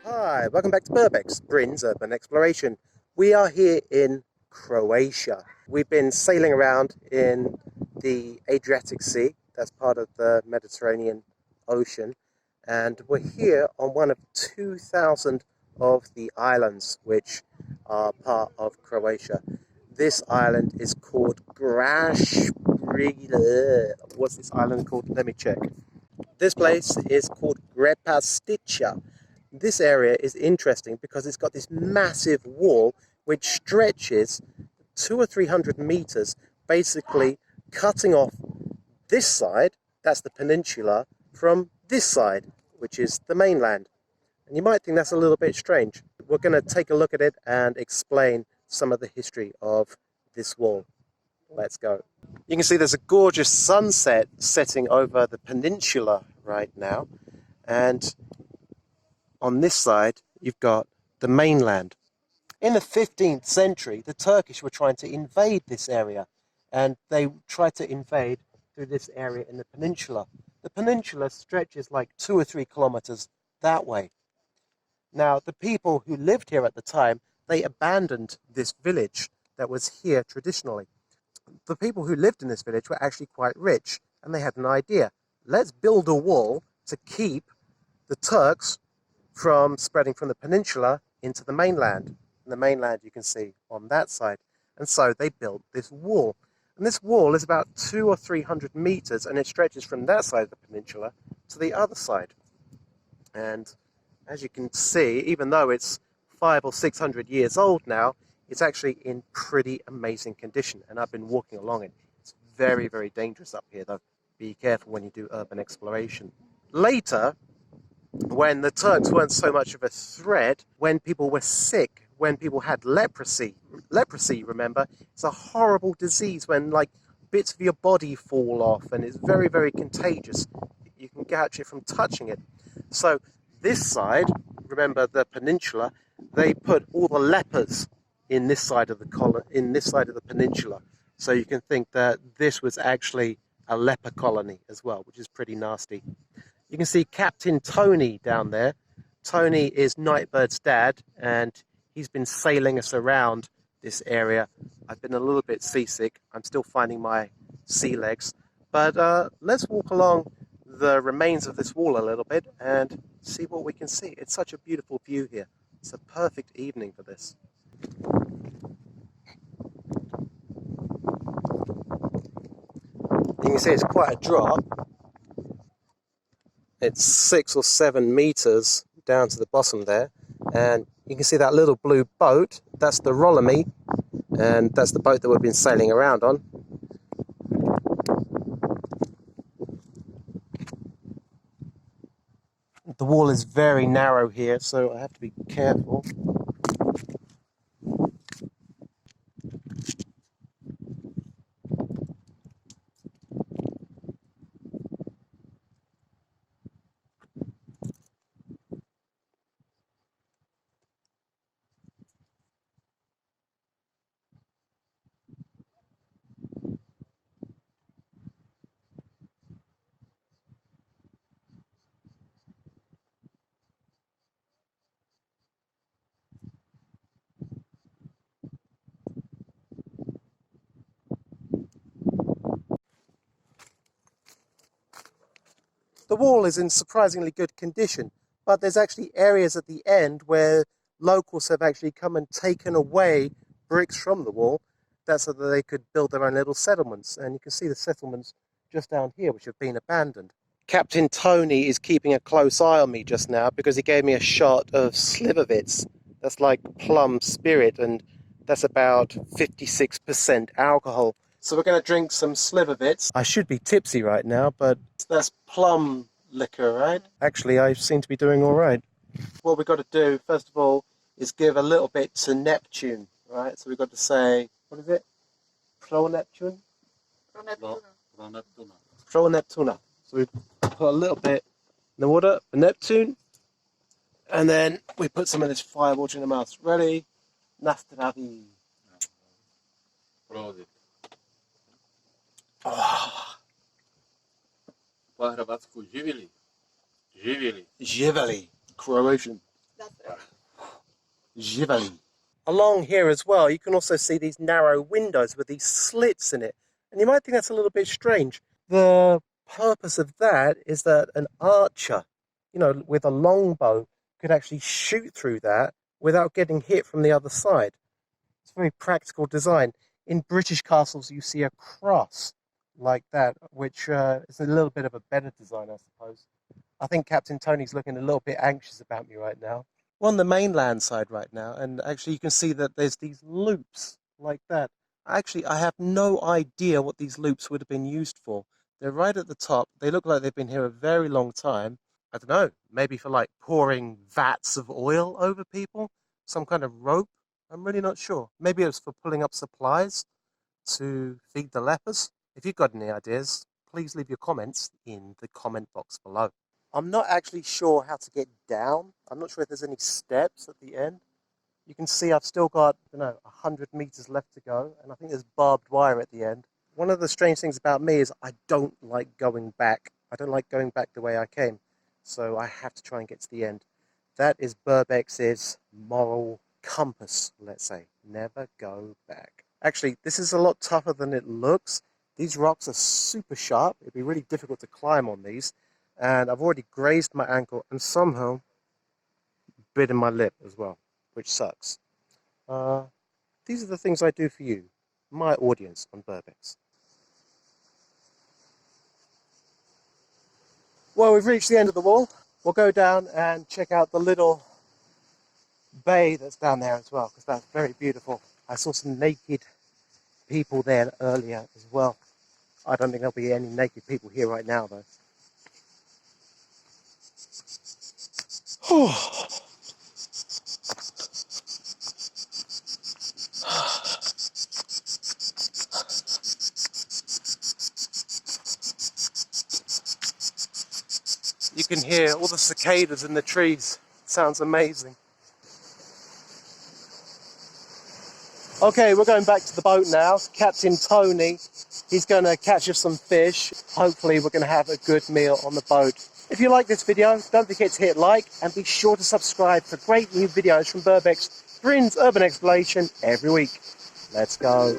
Hi, welcome back to Burbex, Brin's Urban Exploration. We are here in Croatia. We've been sailing around in the Adriatic Sea, that's part of the Mediterranean Ocean, and we're here on one of 2,000 of the islands which are part of Croatia. This island is called What's this island called? Let me check. This place is called Grepastica. This area is interesting because it's got this massive wall which stretches 200 or 300 meters, basically cutting off this side, that's the peninsula, from this side, which is the mainland. And you might think that's a little bit strange. We're going to take a look at it and explain some of the history of this wall. Let's go. You can see there's a gorgeous sunset setting over the peninsula right now, and on this side you've got the mainland. In the 15th century, the Turkish were trying to invade this area, and they tried to invade through this area in the peninsula. The peninsula stretches like 2 or 3 kilometers that way. Now, the people who lived here at the time, they abandoned this village that was here traditionally. The people who lived in this village were actually quite rich, and they had an idea. Let's build a wall to keep the Turks from spreading from the peninsula into the mainland. And the mainland you can see on that side. And so they built this wall. And this wall is about 200 or 300 meters, and it stretches from that side of the peninsula to the other side. And as you can see, even though it's 500 or 600 years old now, it's actually in pretty amazing condition. And I've been walking along it. It's very, very dangerous up here, though. Be careful when you do urban exploration. Later, when the Turks weren't so much of a threat, when people were sick, when people had leprosy. Leprosy, remember, it's a horrible disease when like bits of your body fall off, and it's very, very contagious. You can catch it from touching it. So this side, remember the peninsula, they put all the lepers in this side of the peninsula. So you can think that this was actually a leper colony as well, which is pretty nasty. You can see Captain Tony down there. Tony is Nightbird's dad, and he's been sailing us around this area. I've been a little bit seasick. I'm still finding my sea legs. But let's walk along the remains of this wall a little bit and see what we can see. It's such a beautiful view here. It's a perfect evening for this. You can see it's quite a drop. It's 6 or 7 meters down to the bottom there, and you can see that little blue boat. That's the Rolimi, and that's the boat that we've been sailing around on. The wall is very narrow here, so I have to be careful. The wall is in surprisingly good condition, but there's actually areas at the end where locals have actually come and taken away bricks from the wall. That's so that they could build their own little settlements. And you can see the settlements just down here, which have been abandoned. Captain Tony is keeping a close eye on me just now because he gave me a shot of Slivovitz. That's like plum spirit, and that's about 56% alcohol. So we're going to drink some Slivovitz. I should be tipsy right now, but that's plum liquor, right? Actually, I seem to be doing all right. What we've got to do, first of all, is give a little bit to Neptune, right? So we've got to say, what is it? Pro Neptune? Pro Neptuna. So we put a little bit in the water for Neptune, and then we put some of this fire water in the mouth. Ready? Nastravi. Oh. Živeli. Croatian. Živeli. Along here as well, you can also see these narrow windows with these slits in it. And you might think that's a little bit strange. The purpose of that is that an archer, you know, with a longbow could actually shoot through that without getting hit from the other side. It's a very practical design. In British castles, you see a cross like that, which is a little bit of a better design, I suppose. I think Captain Tony's looking a little bit anxious about me right now. We're on the mainland side right now, and actually you can see that there's these loops like that. Actually, I have no idea what these loops would have been used for. They're right at the top. They look like they've been here a very long time. I don't know, maybe for like pouring vats of oil over people? Some kind of rope? I'm really not sure. Maybe it was for pulling up supplies to feed the lepers. If you've got any ideas, please leave your comments in the comment box below. I'm not actually sure how to get down. I'm not sure if there's any steps at the end. You can see I've still got, 100 meters left to go, and I think there's barbed wire at the end. One of the strange things about me is I don't like going back. I don't like going back the way I came, so I have to try and get to the end. That is Burbex's moral compass, let's say. Never go back. Actually, this is a lot tougher than it looks. These rocks are super sharp. It'd be really difficult to climb on these. And I've already grazed my ankle and somehow bitten my lip as well, which sucks. These are the things I do for you, my audience on Burbex. Well, we've reached the end of the wall. We'll go down and check out the little bay that's down there as well, because that's very beautiful. I saw some naked people there earlier as well. I don't think there'll be any naked people here right now, though. You can hear all the cicadas in the trees. It sounds amazing. Okay, we're going back to the boat now. Captain Tony, he's going to catch us some fish. Hopefully we're going to have a good meal on the boat. If you like this video, don't forget to hit like and be sure to subscribe for great new videos from Burbex, Brin's Urban Exploration every week. Let's go.